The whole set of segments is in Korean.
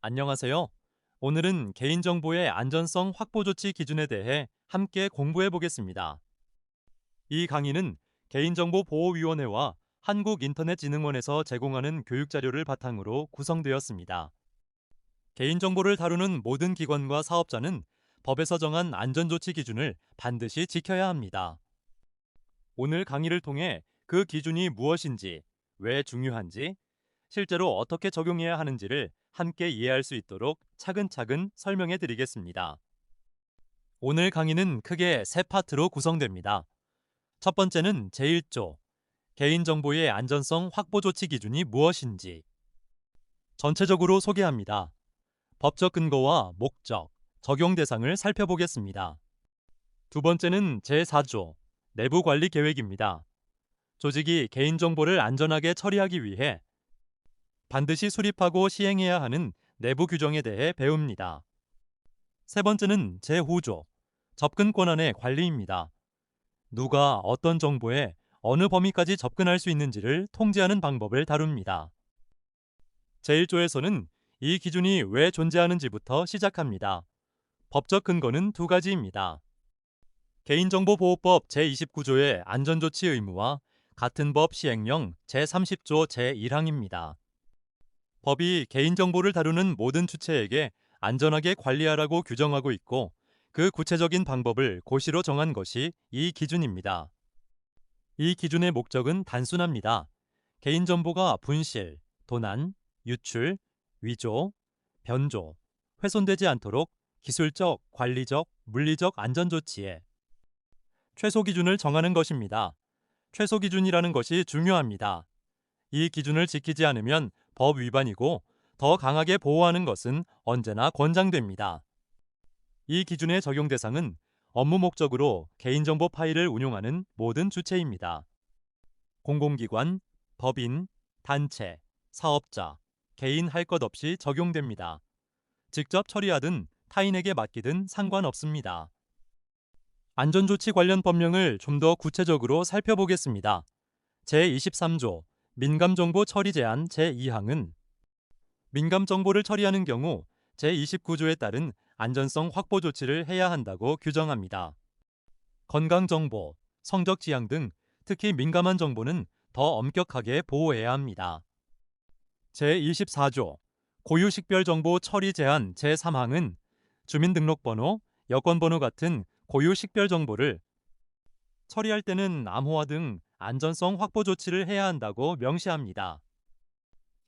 안녕하세요. 오늘은 개인정보의 안전성 확보 조치 기준에 대해 함께 공부해 보겠습니다. 이 강의는 개인정보보호위원회와 한국인터넷진흥원에서 제공하는 교육 자료를 바탕으로 구성되었습니다. 개인정보를 다루는 모든 기관과 사업자는 법에서 정한 안전조치 기준을 반드시 지켜야 합니다. 오늘 강의를 통해 그 기준이 무엇인지, 왜 중요한지, 실제로 어떻게 적용해야 하는지를 함께 이해할 수 있도록 차근차근 설명해 드리겠습니다. 오늘 강의는 크게 세 파트로 구성됩니다. 첫 번째는 제1조, 개인정보의 안전성 확보 조치 기준이 무엇인지 전체적으로 소개합니다. 법적 근거와 목적, 적용 대상을 살펴보겠습니다. 두 번째는 제4조, 내부 관리 계획입니다. 조직이 개인정보를 안전하게 처리하기 위해 반드시 수립하고 시행해야 하는 내부 규정에 대해 배웁니다. 세 번째는 제5조, 접근 권한의 관리입니다. 누가 어떤 정보에 어느 범위까지 접근할 수 있는지를 통제하는 방법을 다룹니다. 제1조에서는 이 기준이 왜 존재하는지부터 시작합니다. 법적 근거는 두 가지입니다. 개인정보보호법 제29조의 안전조치 의무와 같은 법 시행령 제30조 제1항입니다. 법이 개인정보를 다루는 모든 주체에게 안전하게 관리하라고 규정하고 있고 그 구체적인 방법을 고시로 정한 것이 이 기준입니다. 이 기준의 목적은 단순합니다. 개인정보가 분실, 도난, 유출, 위조, 변조, 훼손되지 않도록 기술적, 관리적, 물리적 안전조치에 최소 기준을 정하는 것입니다. 최소 기준이라는 것이 중요합니다. 이 기준을 지키지 않으면 법 위반이고 더 강하게 보호하는 것은 언제나 권장됩니다. 이 기준의 적용 대상은 업무 목적으로 개인정보 파일을 운용하는 모든 주체입니다. 공공기관, 법인, 단체, 사업자, 개인 할 것 없이 적용됩니다. 직접 처리하든 타인에게 맡기든 상관없습니다. 안전조치 관련 법령을 좀 더 구체적으로 살펴보겠습니다. 제23조 민감정보 처리 제한 제2항은 민감정보를 처리하는 경우 제29조에 따른 안전성 확보 조치를 해야 한다고 규정합니다. 건강정보, 성적지향 등 특히 민감한 정보는 더 엄격하게 보호해야 합니다. 제24조 고유식별정보 처리 제한 제3항은 주민등록번호, 여권번호 같은 고유식별정보를 처리할 때는 암호화 등 안전성 확보 조치를 해야 한다고 명시합니다.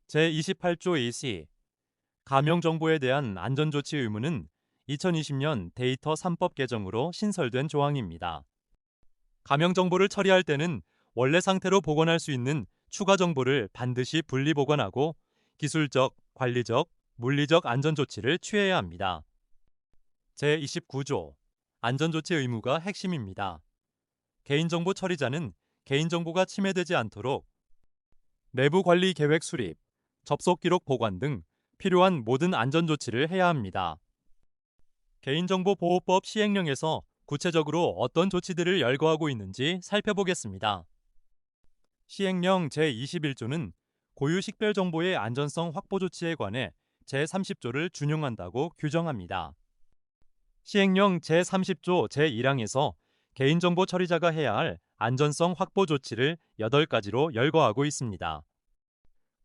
제28조 1시 가명정보에 대한 안전조치 의무는 2020년 데이터 3법 개정으로 신설된 조항입니다. 가명정보를 처리할 때는 원래 상태로 복원할 수 있는 추가 정보를 반드시 분리 보관하고 기술적, 관리적, 물리적 안전조치를 취해야 합니다. 제29조 안전조치 의무가 핵심입니다. 개인정보 처리자는 개인정보가 침해되지 않도록 내부 관리 계획 수립, 접속 기록 보관 등 필요한 모든 안전조치를 해야 합니다. 개인정보보호법 시행령에서 구체적으로 어떤 조치들을 열거하고 있는지 살펴보겠습니다. 시행령 제21조는 고유식별정보의 안전성 확보 조치에 관해 제30조를 준용한다고 규정합니다. 시행령 제30조 제1항에서 개인정보 처리자가 해야 할 안전성 확보 조치를 8가지로 열거하고 있습니다.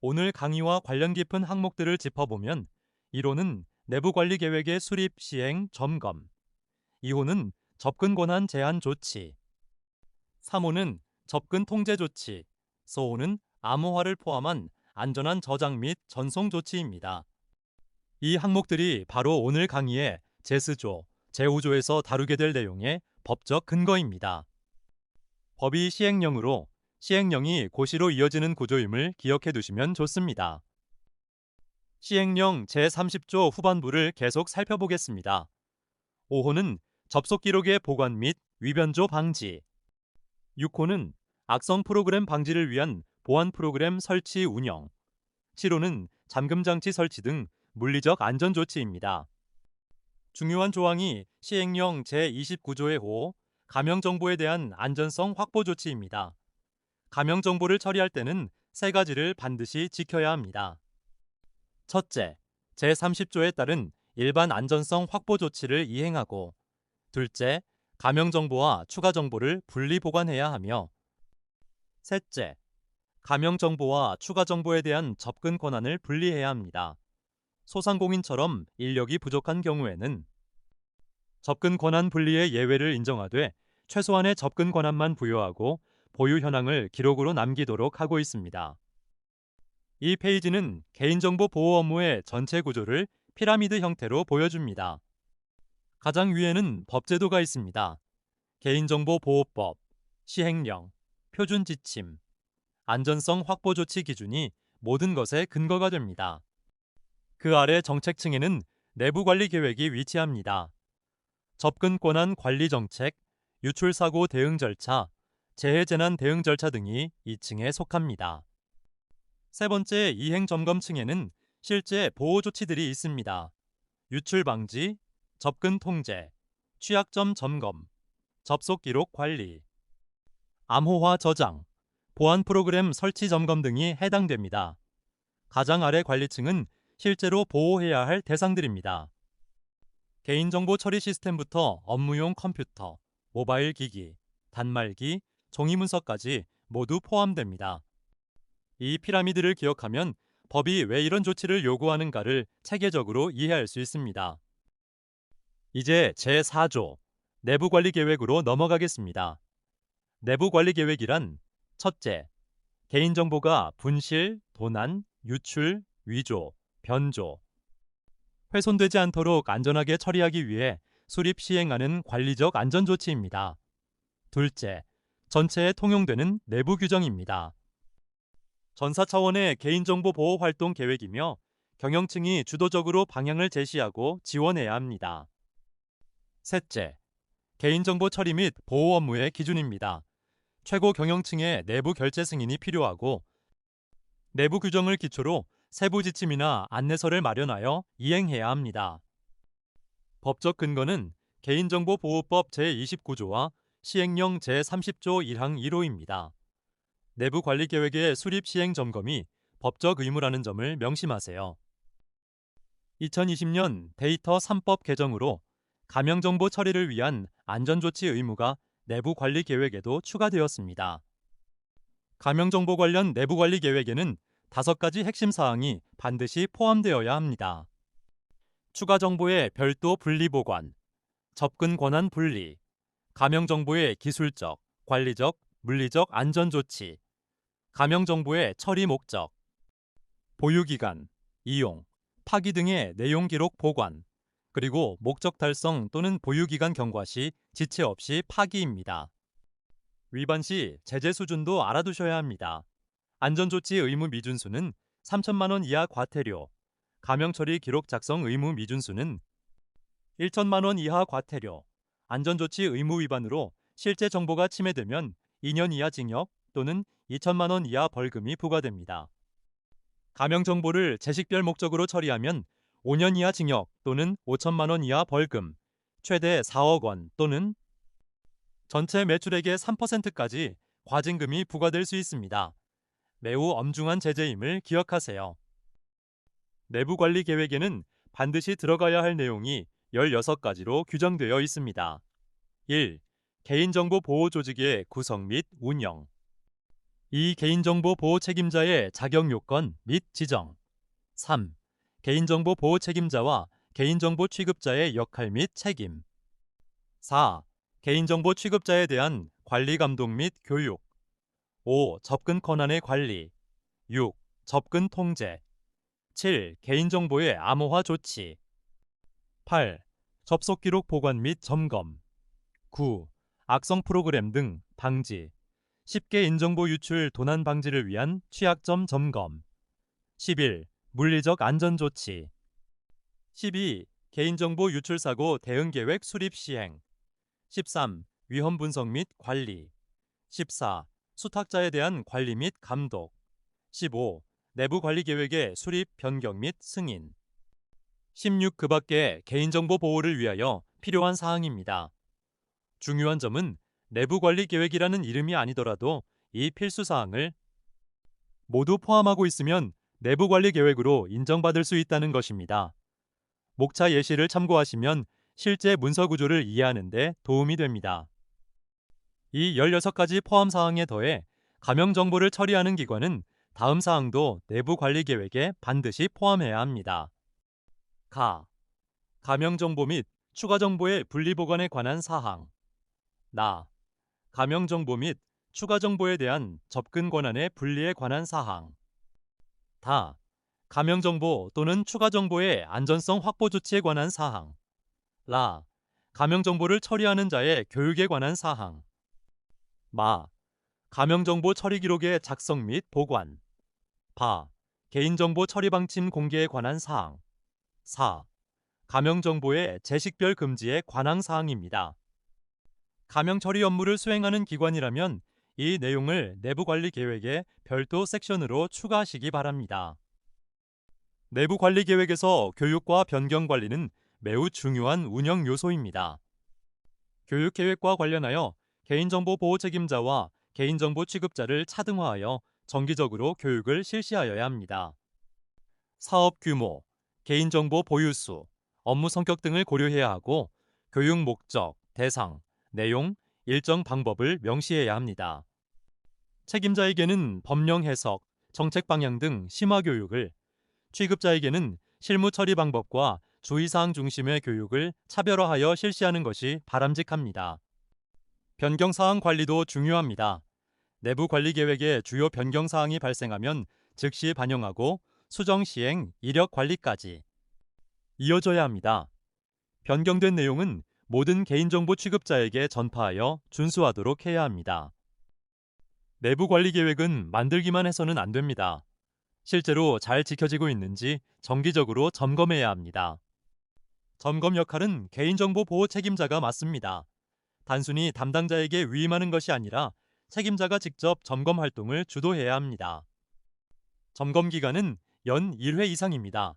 오늘 강의와 관련 깊은 항목들을 짚어보면 1호는 내부관리 계획의 수립, 시행, 점검 2호는 접근 권한 제한 조치 3호는 접근 통제 조치 4호는 암호화를 포함한 안전한 저장 및 전송 조치입니다. 이 항목들이 바로 오늘 강의의 제4조, 제5조에서 다루게 될 내용의 법적 근거입니다. 법이 시행령으로 시행령이 고시로 이어지는 구조임을 기억해 두시면 좋습니다. 시행령 제30조 후반부를 계속 살펴보겠습니다. 5호는 접속 기록의 보관 및 위변조 방지 6호는 악성 프로그램 방지를 위한 보안 프로그램 설치 운영 7호는 잠금장치 설치 등 물리적 안전조치입니다. 중요한 조항이 시행령 제29조의 5, 가명정보에 대한 안전성 확보 조치입니다. 가명정보를 처리할 때는 세 가지를 반드시 지켜야 합니다. 첫째, 제30조에 따른 일반 안전성 확보 조치를 이행하고, 둘째, 감염 정보와 추가 정보를 분리 보관해야 하며, 셋째, 감염 정보와 추가 정보에 대한 접근 권한을 분리해야 합니다. 소상공인처럼 인력이 부족한 경우에는 접근 권한 분리의 예외를 인정하되 최소한의 접근 권한만 부여하고 보유 현황을 기록으로 남기도록 하고 있습니다. 이 페이지는 개인정보 보호 업무의 전체 구조를 피라미드 형태로 보여줍니다. 가장 위에는 법제도가 있습니다. 개인정보보호법, 시행령, 표준지침, 안전성 확보 조치 기준이 모든 것의 근거가 됩니다. 그 아래 정책층에는 내부관리 계획이 위치합니다. 접근 권한 관리 정책, 유출사고 대응 절차, 재해재난 대응 절차 등이 이 층에 속합니다. 세 번째 이행 점검층에는 실제 보호 조치들이 있습니다. 유출 방지, 접근 통제, 취약점 점검, 접속 기록 관리, 암호화 저장, 보안 프로그램 설치 점검 등이 해당됩니다. 가장 아래 관리층은 실제로 보호해야 할 대상들입니다. 개인정보 처리 시스템부터 업무용 컴퓨터, 모바일 기기, 단말기, 종이문서까지 모두 포함됩니다. 이 피라미드를 기억하면 법이 왜 이런 조치를 요구하는가를 체계적으로 이해할 수 있습니다. 이제 제4조 내부관리계획으로 넘어가겠습니다. 내부관리계획이란 첫째, 개인정보가 분실, 도난, 유출, 위조, 변조, 훼손되지 않도록 안전하게 처리하기 위해 수립 시행하는 관리적 안전조치입니다. 둘째, 전체에 통용되는 내부 규정입니다. 전사 차원의 개인정보 보호 활동 계획이며 경영층이 주도적으로 방향을 제시하고 지원해야 합니다. 셋째, 개인정보 처리 및 보호 업무의 기준입니다. 최고 경영층의 내부 결재 승인이 필요하고 내부 규정을 기초로 세부 지침이나 안내서를 마련하여 이행해야 합니다. 법적 근거는 개인정보보호법 제29조와 시행령 제30조 1항 1호입니다. 내부 관리 계획의 수립 시행 점검이 법적 의무라는 점을 명심하세요. 2020년 데이터 3법 개정으로 감염정보 처리를 위한 안전조치 의무가 내부 관리 계획에도 추가되었습니다. 감염정보 관련 내부 관리 계획에는 5가지 핵심 사항이 반드시 포함되어야 합니다. 추가 정보의 별도 분리 보관, 접근 권한 분리, 감염 정보의 기술적, 관리적, 물리적 안전 조치, 감염 정보의 처리 목적, 보유 기간, 이용, 파기 등의 내용 기록 보관, 그리고 목적 달성 또는 보유 기간 경과 시 지체 없이 파기입니다. 위반 시 제재 수준도 알아두셔야 합니다. 안전조치 의무 미준수는 3천만 원 이하 과태료, 감염처리 기록 작성 의무 미준수는 1천만 원 이하 과태료, 안전조치 의무 위반으로 실제 정보가 침해되면 2년 이하 징역 또는 2천만 원 이하 벌금이 부과됩니다. 감염 정보를 재식별 목적으로 처리하면 5년 이하 징역 또는 5천만 원 이하 벌금, 최대 4억 원 또는 전체 매출액의 3%까지 과징금이 부과될 수 있습니다. 매우 엄중한 제재임을 기억하세요. 내부관리 계획에는 반드시 들어가야 할 내용이 16가지로 규정되어 있습니다. 1. 개인정보 보호 조직의 구성 및 운영. 2. 개인정보 보호 책임자의 자격 요건 및 지정. 3. 개인정보 보호 책임자와 개인정보 취급자의 역할 및 책임. 4. 개인정보 취급자에 대한 관리 감독 및 교육. 5. 접근 권한의 관리. 6. 접근 통제. 7. 개인정보의 암호화 조치. 8. 접속 기록 보관 및 점검. 9. 악성 프로그램 등 방지. 10개 인정보 유출 도난 방지를 위한 취약점 점검. 11. 물리적 안전 조치. 12. 개인정보 유출 사고 대응 계획 수립 시행. 13. 위험 분석 및 관리. 14. 수탁자에 대한 관리 및 감독. 15. 내부 관리 계획의 수립, 변경 및 승인. 16. 그 밖의 개인정보 보호를 위하여 필요한 사항입니다. 중요한 점은 내부 관리 계획이라는 이름이 아니더라도 이 필수 사항을 모두 포함하고 있으면 내부 관리 계획으로 인정받을 수 있다는 것입니다. 목차 예시를 참고하시면 실제 문서 구조를 이해하는 데 도움이 됩니다. 이 16가지 포함 사항에 더해 가명 정보를 처리하는 기관은 다음 사항도 내부 관리 계획에 반드시 포함해야 합니다. 가. 가명 정보 및 추가 정보의 분리 보관에 관한 사항. 나. 가명 정보 및 추가 정보에 대한 접근 권한의 분리에 관한 사항. 다. 가명 정보 또는 추가 정보의 안전성 확보 조치에 관한 사항. 라. 가명 정보를 처리하는 자의 교육에 관한 사항. 마. 가명 정보 처리 기록의 작성 및 보관. 바. 개인정보 처리 방침 공개에 관한 사항. 4. 가명 정보의 재식별 금지에 관한 사항입니다. 가명 처리 업무를 수행하는 기관이라면 이 내용을 내부 관리 계획에 별도 섹션으로 추가하시기 바랍니다. 내부 관리 계획에서 교육과 변경 관리는 매우 중요한 운영 요소입니다. 교육 계획과 관련하여 개인정보 보호 책임자와 개인정보 취급자를 차등화하여 정기적으로 교육을 실시하여야 합니다. 사업 규모, 개인정보 보유 수, 업무 성격 등을 고려해야 하고 교육 목적, 대상, 내용, 일정 방법을 명시해야 합니다. 책임자에게는 법령 해석, 정책 방향 등 심화 교육을, 취급자에게는 실무 처리 방법과 주의사항 중심의 교육을 차별화하여 실시하는 것이 바람직합니다. 변경사항 관리도 중요합니다. 내부 관리 계획에 주요 변경사항이 발생하면 즉시 반영하고 수정 시행, 이력 관리까지 이어져야 합니다. 변경된 내용은 모든 개인정보 취급자에게 전파하여 준수하도록 해야 합니다. 내부 관리 계획은 만들기만 해서는 안 됩니다. 실제로 잘 지켜지고 있는지 정기적으로 점검해야 합니다. 점검 역할은 개인정보 보호 책임자가 맡습니다. 단순히 담당자에게 위임하는 것이 아니라 책임자가 직접 점검 활동을 주도해야 합니다. 점검 기간은 연 1회 이상입니다.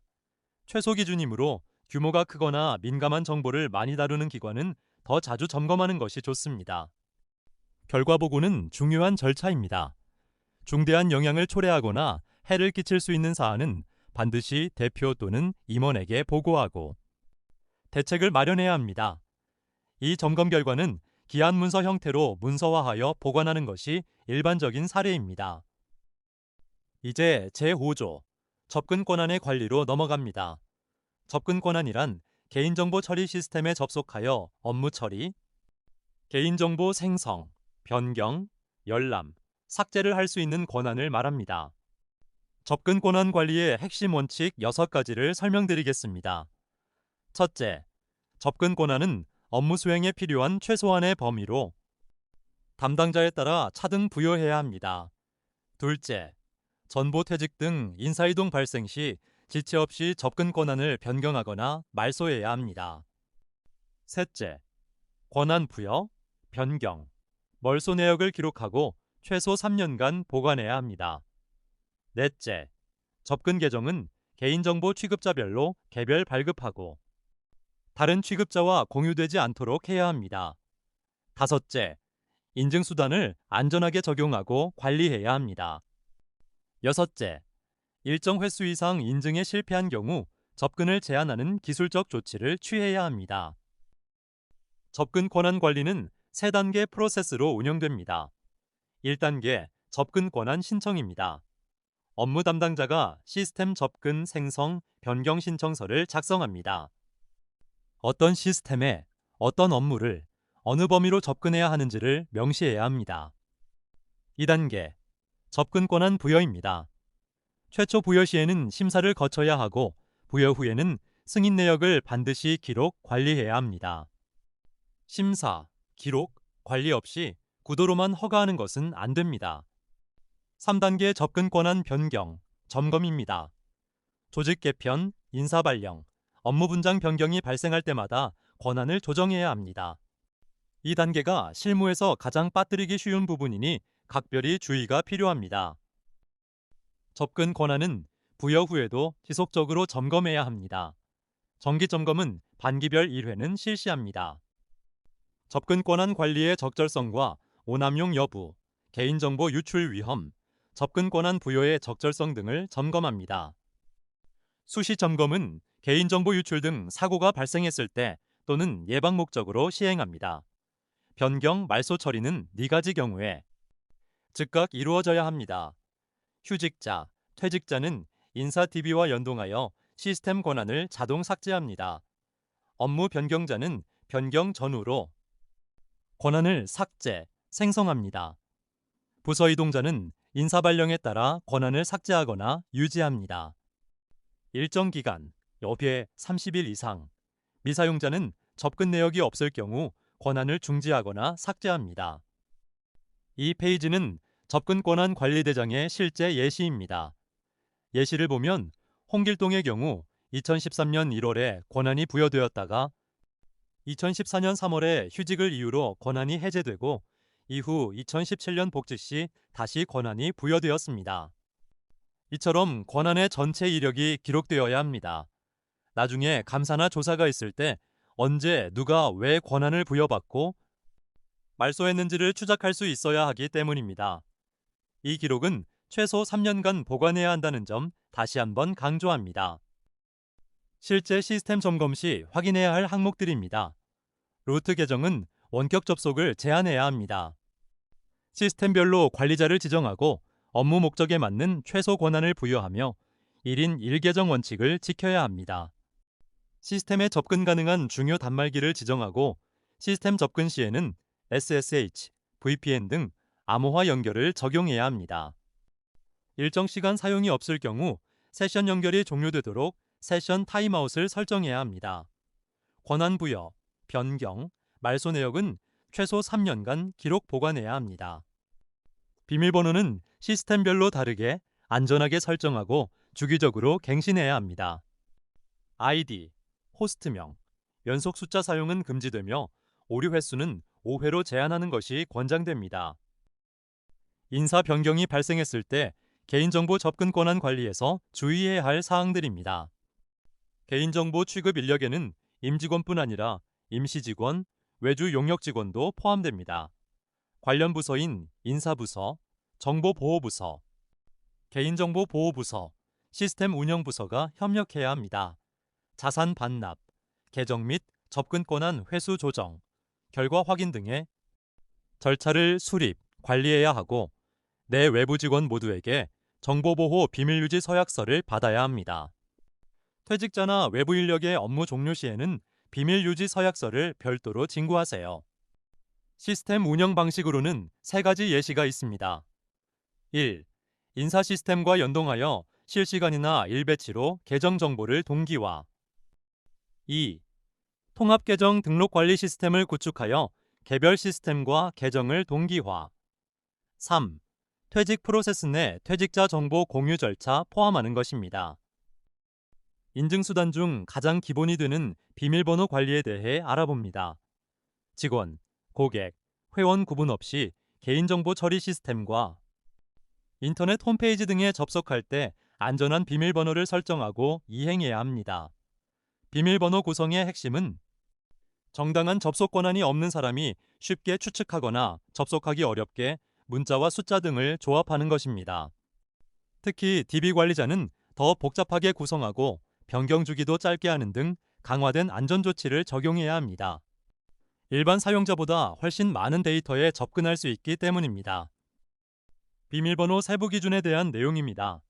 최소 기준이므로 규모가 크거나 민감한 정보를 많이 다루는 기관은 더 자주 점검하는 것이 좋습니다. 결과 보고는 중요한 절차입니다. 중대한 영향을 초래하거나 해를 끼칠 수 있는 사안은 반드시 대표 또는 임원에게 보고하고 대책을 마련해야 합니다. 이 점검 결과는 기한 문서 형태로 문서화하여 보관하는 것이 일반적인 사례입니다. 이제 제5조 접근 권한의 관리로 넘어갑니다. 접근 권한이란 개인정보 처리 시스템에 접속하여 업무 처리, 개인정보 생성, 변경, 열람, 삭제를 할 수 있는 권한을 말합니다. 접근 권한 관리의 핵심 원칙 6가지를 설명드리겠습니다. 첫째, 접근 권한은 업무 수행에 필요한 최소한의 범위로 담당자에 따라 차등 부여해야 합니다. 둘째, 전보 퇴직 등 인사이동 발생 시 지체 없이 접근 권한을 변경하거나 말소해야 합니다. 셋째, 권한 부여, 변경, 멀소 내역을 기록하고 최소 3년간 보관해야 합니다. 넷째, 접근 계정은 개인정보 취급자별로 개별 발급하고 다른 취급자와 공유되지 않도록 해야 합니다. 다섯째, 인증수단을 안전하게 적용하고 관리해야 합니다. 여섯째, 일정 횟수 이상 인증에 실패한 경우 접근을 제한하는 기술적 조치를 취해야 합니다. 접근 권한 관리는 3단계 프로세스로 운영됩니다. 1단계 접근 권한 신청입니다. 업무 담당자가 시스템 접근 생성, 변경 신청서를 작성합니다. 어떤 시스템에 어떤 업무를 어느 범위로 접근해야 하는지를 명시해야 합니다. 2단계 접근 권한 부여입니다. 최초 부여 시에는 심사를 거쳐야 하고 부여 후에는 승인 내역을 반드시 기록, 관리해야 합니다. 심사, 기록, 관리 없이 구도로만 허가하는 것은 안 됩니다. 3단계 접근 권한 변경, 점검입니다. 조직 개편, 인사 발령, 업무 분장 변경이 발생할 때마다 권한을 조정해야 합니다. 이 단계가 실무에서 가장 빠뜨리기 쉬운 부분이니 각별히 주의가 필요합니다. 접근 권한은 부여 후에도 지속적으로 점검해야 합니다. 정기 점검은 반기별 1회는 실시합니다. 접근 권한 관리의 적절성과 오남용 여부, 개인정보 유출 위험, 접근 권한 부여의 적절성 등을 점검합니다. 수시 점검은 개인정보 유출 등 사고가 발생했을 때 또는 예방 목적으로 시행합니다. 변경, 말소 처리는 4가지 경우에 즉각 이루어져야 합니다. 휴직자, 퇴직자는 인사 DB와 연동하여 시스템 권한을 자동 삭제합니다. 업무 변경자는 변경 전후로 권한을 삭제, 생성합니다. 부서 이동자는 인사 발령에 따라 권한을 삭제하거나 유지합니다. 일정 기간, 여비에 30일 이상, 미사용자는 접근 내역이 없을 경우 권한을 중지하거나 삭제합니다. 이 페이지는 접근 권한 관리대장의 실제 예시입니다. 예시를 보면 홍길동의 경우 2013년 1월에 권한이 부여되었다가 2014년 3월에 휴직을 이유로 권한이 해제되고 이후 2017년 복직 시 다시 권한이 부여되었습니다. 이처럼 권한의 전체 이력이 기록되어야 합니다. 나중에 감사나 조사가 있을 때 언제 누가 왜 권한을 부여받고 말소했는지를 추적할 수 있어야 하기 때문입니다. 이 기록은 최소 3년간 보관해야 한다는 점 다시 한번 강조합니다. 실제 시스템 점검 시 확인해야 할 항목들입니다. 루트 계정은 원격 접속을 제한해야 합니다. 시스템별로 관리자를 지정하고 업무 목적에 맞는 최소 권한을 부여하며 1인 1계정 원칙을 지켜야 합니다. 시스템에 접근 가능한 중요 단말기를 지정하고 시스템 접근 시에는 SSH, VPN 등 암호화 연결을 적용해야 합니다. 일정 시간 사용이 없을 경우 세션 연결이 종료되도록 세션 타임아웃을 설정해야 합니다. 권한 부여, 변경, 말소 내역은 최소 3년간 기록 보관해야 합니다. 비밀번호는 시스템별로 다르게 안전하게 설정하고 주기적으로 갱신해야 합니다. 아이디, 호스트명, 연속 숫자 사용은 금지되며 오류 횟수는 5회로 제한하는 것이 권장됩니다. 인사 변경이 발생했을 때 개인정보 접근 권한 관리에서 주의해야 할 사항들입니다. 개인정보 취급 인력에는 임직원뿐 아니라 임시직원, 외주 용역 직원도 포함됩니다. 관련 부서인 인사부서, 정보보호부서, 개인정보보호부서, 시스템 운영부서가 협력해야 합니다. 자산 반납, 계정 및 접근 권한 회수 조정, 결과 확인 등의 절차를 수립, 관리해야 하고 내 외부 직원 모두에게 정보보호 비밀유지 서약서를 받아야 합니다. 퇴직자나 외부 인력의 업무 종료 시에는 비밀유지 서약서를 별도로 진구하세요. 시스템 운영 방식으로는 3가지 예시가 있습니다. 1. 인사 시스템과 연동하여 실시간이나 일배치로 계정 정보를 동기화. 2. 통합 계정 등록 관리 시스템을 구축하여 개별 시스템과 계정을 동기화. 3. 퇴직 프로세스 내 퇴직자 정보 공유 절차 포함하는 것입니다. 인증수단 중 가장 기본이 되는 비밀번호 관리에 대해 알아봅니다. 직원, 고객, 회원 구분 없이 개인정보 처리 시스템과 인터넷 홈페이지 등에 접속할 때 안전한 비밀번호를 설정하고 이행해야 합니다. 비밀번호 구성의 핵심은 정당한 접속 권한이 없는 사람이 쉽게 추측하거나 접속하기 어렵게 문자와 숫자 등을 조합하는 것입니다. 특히 DB 관리자는 더 복잡하게 구성하고 변경 주기도 짧게 하는 등 강화된 안전조치를 적용해야 합니다. 일반 사용자보다 훨씬 많은 데이터에 접근할 수 있기 때문입니다. 비밀번호 세부 기준에 대한 내용입니다.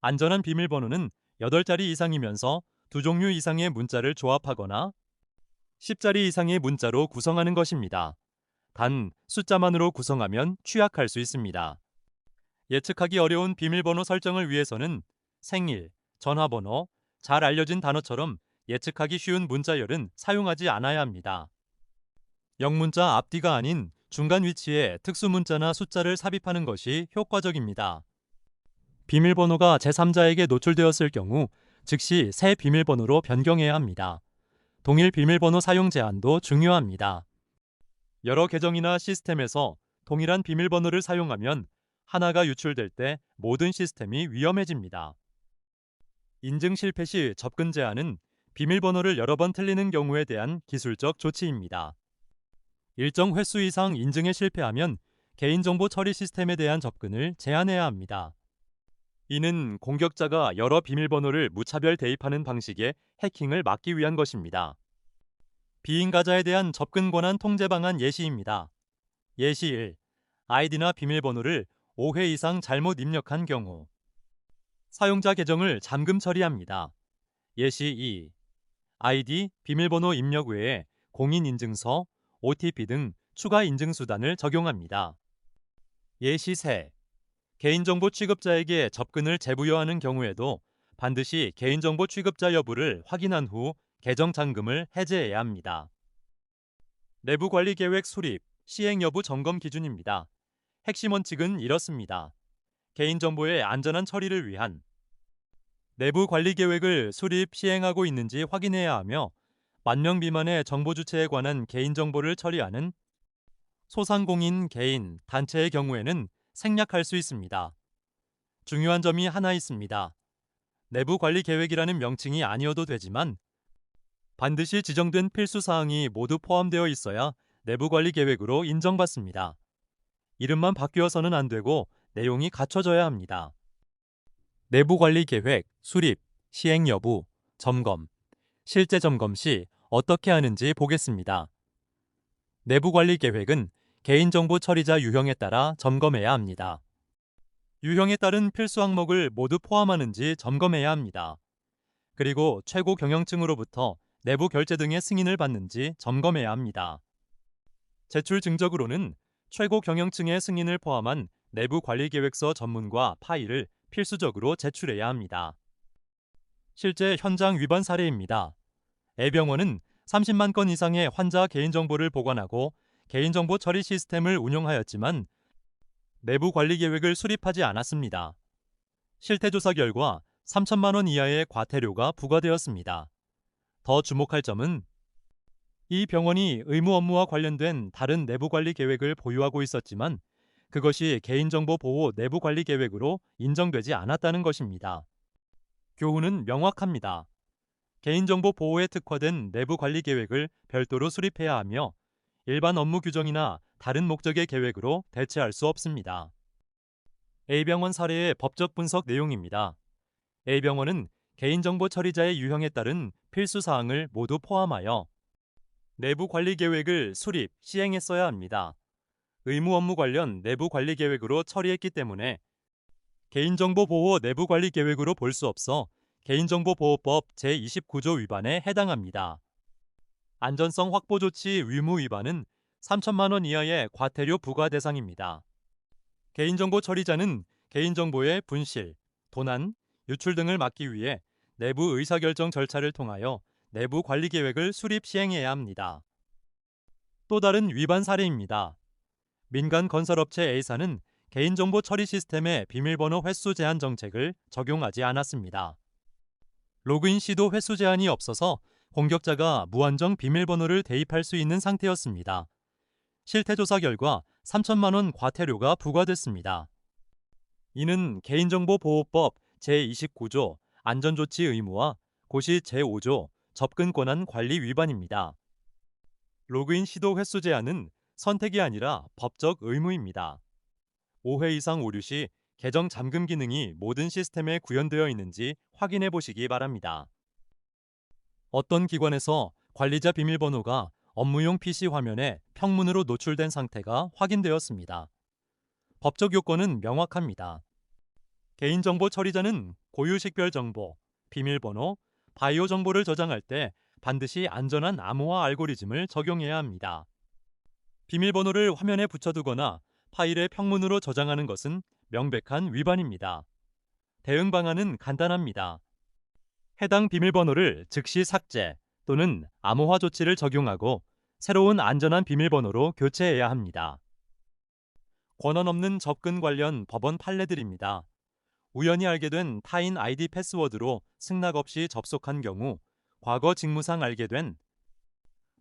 안전한 비밀번호는 8자리 이상이면서 2종류 이상의 문자를 조합하거나 10자리 이상의 문자로 구성하는 것입니다. 단 숫자만으로 구성하면 취약할 수 있습니다. 예측하기 어려운 비밀번호 설정을 위해서는 생일, 전화번호, 잘 알려진 단어처럼 예측하기 쉬운 문자열은 사용하지 않아야 합니다. 영문자 앞뒤가 아닌 중간 위치에 특수 문자나 숫자를 삽입하는 것이 효과적입니다. 비밀번호가 제3자에게 노출되었을 경우 즉시 새 비밀번호로 변경해야 합니다. 동일 비밀번호 사용 제한도 중요합니다. 여러 계정이나 시스템에서 동일한 비밀번호를 사용하면 하나가 유출될 때 모든 시스템이 위험해집니다. 인증 실패 시 접근 제한은 비밀번호를 여러 번 틀리는 경우에 대한 기술적 조치입니다. 일정 횟수 이상 인증에 실패하면 개인정보 처리 시스템에 대한 접근을 제한해야 합니다. 이는 공격자가 여러 비밀번호를 무차별 대입하는 방식의 해킹을 막기 위한 것입니다. 비인 가자에 대한 접근 권한 통제 방안 예시입니다. 예시 1. 아이디나 비밀번호를 5회 이상 잘못 입력한 경우 사용자 계정을 잠금 처리합니다. 예시 2. 아이디, 비밀번호 입력 외에 공인인증서, OTP 등 추가 인증 수단을 적용합니다. 예시 3. 개인정보 취급자에게 접근을 재부여하는 경우에도 반드시 개인정보 취급자 여부를 확인한 후 계정 잠금을 해제해야 합니다. 내부 관리 계획 수립, 시행 여부 점검 기준입니다. 핵심 원칙은 이렇습니다. 개인정보의 안전한 처리를 위한 내부 관리 계획을 수립, 시행하고 있는지 확인해야 하며 10,000명 미만의 정보 주체에 관한 개인정보를 처리하는 소상공인, 개인, 단체의 경우에는 생략할 수 있습니다. 중요한 점이 하나 있습니다. 내부 관리 계획이라는 명칭이 아니어도 되지만 반드시 지정된 필수 사항이 모두 포함되어 있어야 내부 관리 계획으로 인정받습니다. 이름만 바뀌어서는 안 되고 내용이 갖춰져야 합니다. 내부 관리 계획, 수립, 시행 여부, 점검. 실제 점검 시 어떻게 하는지 보겠습니다. 내부 관리 계획은 개인정보 처리자 유형에 따라 점검해야 합니다. 유형에 따른 필수 항목을 모두 포함하는지 점검해야 합니다. 그리고 최고 경영층으로부터 내부 결제 등의 승인을 받는지 점검해야 합니다. 제출 증적으로는 최고 경영층의 승인을 포함한 내부 관리 계획서 전문과 파일을 필수적으로 제출해야 합니다. 실제 현장 위반 사례입니다. A병원은 30만 건 이상의 환자 개인정보를 보관하고 개인정보 처리 시스템을 운영하였지만 내부 관리 계획을 수립하지 않았습니다. 실태조사 결과 3천만 원 이하의 과태료가 부과되었습니다. 더 주목할 점은 이 병원이 의무 업무와 관련된 다른 내부 관리 계획을 보유하고 있었지만 그것이 개인정보 보호 내부 관리 계획으로 인정되지 않았다는 것입니다. 교훈은 명확합니다. 개인정보 보호에 특화된 내부 관리 계획을 별도로 수립해야 하며 일반 업무 규정이나 다른 목적의 계획으로 대체할 수 없습니다. A병원 사례의 법적 분석 내용입니다. A병원은 개인정보 처리자의 유형에 따른 필수 사항을 모두 포함하여 내부 관리 계획을 수립, 시행했어야 합니다. 의무 업무 관련 내부 관리 계획으로 처리했기 때문에 개인정보 보호 내부 관리 계획으로 볼 수 없어 개인정보보호법 제29조 위반에 해당합니다. 안전성 확보 조치 의무 위반은 3천만 원 이하의 과태료 부과 대상입니다. 개인정보 처리자는 개인정보의 분실, 도난, 유출 등을 막기 위해 내부 의사결정 절차를 통하여 내부 관리 계획을 수립 시행해야 합니다. 또 다른 위반 사례입니다. 민간 건설업체 A사는 개인정보 처리 시스템의 비밀번호 횟수 제한 정책을 적용하지 않았습니다. 로그인 시도 횟수 제한이 없어서 공격자가 무한정 비밀번호를 대입할 수 있는 상태였습니다. 실태조사 결과 3천만 원 과태료가 부과됐습니다. 이는 개인정보보호법 제29조 안전조치 의무와 고시 제5조 접근 권한 관리 위반입니다. 로그인 시도 횟수 제한은 선택이 아니라 법적 의무입니다. 5회 이상 오류 시 계정 잠금 기능이 모든 시스템에 구현되어 있는지 확인해 보시기 바랍니다. 어떤 기관에서 관리자 비밀번호가 업무용 PC 화면에 평문으로 노출된 상태가 확인되었습니다. 법적 요건은 명확합니다. 개인정보 처리자는 고유식별 정보, 비밀번호, 바이오 정보를 저장할 때 반드시 안전한 암호화 알고리즘을 적용해야 합니다. 비밀번호를 화면에 붙여두거나 파일에 평문으로 저장하는 것은 명백한 위반입니다. 대응 방안은 간단합니다. 해당 비밀번호를 즉시 삭제 또는 암호화 조치를 적용하고 새로운 안전한 비밀번호로 교체해야 합니다. 권한 없는 접근 관련 법원 판례들입니다. 우연히 알게 된 타인 아이디 패스워드로 승낙 없이 접속한 경우, 과거 직무상 알게 된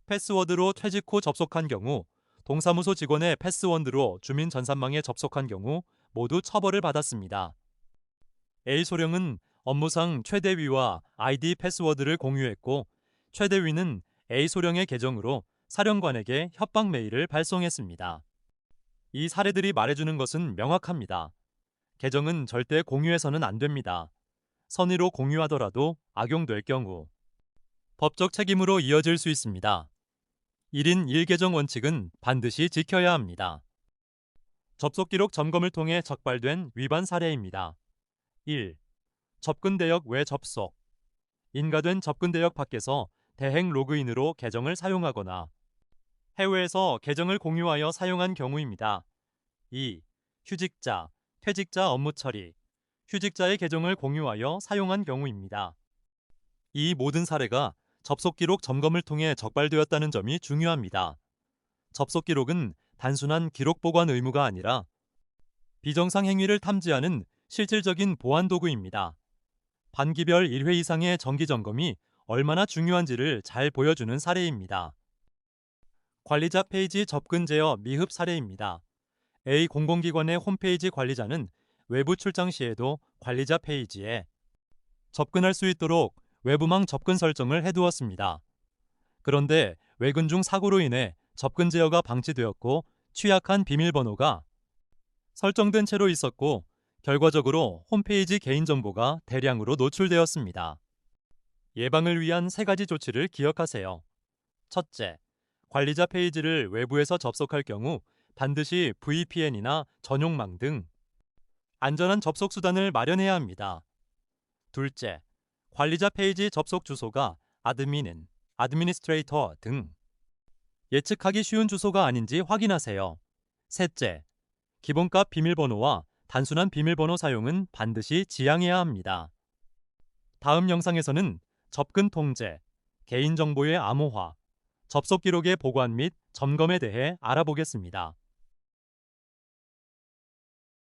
패스워드로 퇴직 후 접속한 경우, 동사무소 직원의 패스워드로 주민 전산망에 접속한 경우 모두 처벌을 받았습니다. A소령은 업무상 최대위와 아이디 패스워드를 공유했고 최대위는 A소령의 계정으로 사령관에게 협박 메일을 발송했습니다. 이 사례들이 말해주는 것은 명확합니다. 계정은 절대 공유해서는 안 됩니다. 선의로 공유하더라도 악용될 경우 법적 책임으로 이어질 수 있습니다. 1인 1계정 원칙은 반드시 지켜야 합니다. 접속 기록 점검을 통해 적발된 위반 사례입니다. 1. 접근 대역 외 접속. 인가된 접근 대역 밖에서 대행 로그인으로 계정을 사용하거나 해외에서 계정을 공유하여 사용한 경우입니다. 2. 휴직자, 퇴직자 업무 처리. 휴직자의 계정을 공유하여 사용한 경우입니다. 이 모든 사례가 접속 기록 점검을 통해 적발되었다는 점이 중요합니다. 접속 기록은 단순한 기록 보관 의무가 아니라 비정상 행위를 탐지하는 실질적인 보안 도구입니다. 반기별 1회 이상의 정기 점검이 얼마나 중요한지를 잘 보여주는 사례입니다. 관리자 페이지 접근 제어 미흡 사례입니다. A 공공기관의 홈페이지 관리자는 외부 출장 시에도 관리자 페이지에 접근할 수 있도록 외부망 접근 설정을 해두었습니다. 그런데 외근 중 사고로 인해 접근 제어가 방치되었고 취약한 비밀번호가 설정된 채로 있었고 결과적으로 홈페이지 개인정보가 대량으로 노출되었습니다. 예방을 위한 3가지 조치를 기억하세요. 첫째, 관리자 페이지를 외부에서 접속할 경우 반드시 VPN이나 전용망 등 안전한 접속 수단을 마련해야 합니다. 둘째, 관리자 페이지 접속 주소가 admin, administrator 등 예측하기 쉬운 주소가 아닌지 확인하세요. 셋째, 기본값 비밀번호와 단순한 비밀번호 사용은 반드시 지양해야 합니다. 다음 영상에서는 접근 통제, 개인정보의 암호화, 접속 기록의 보관 및 점검에 대해 알아보겠습니다.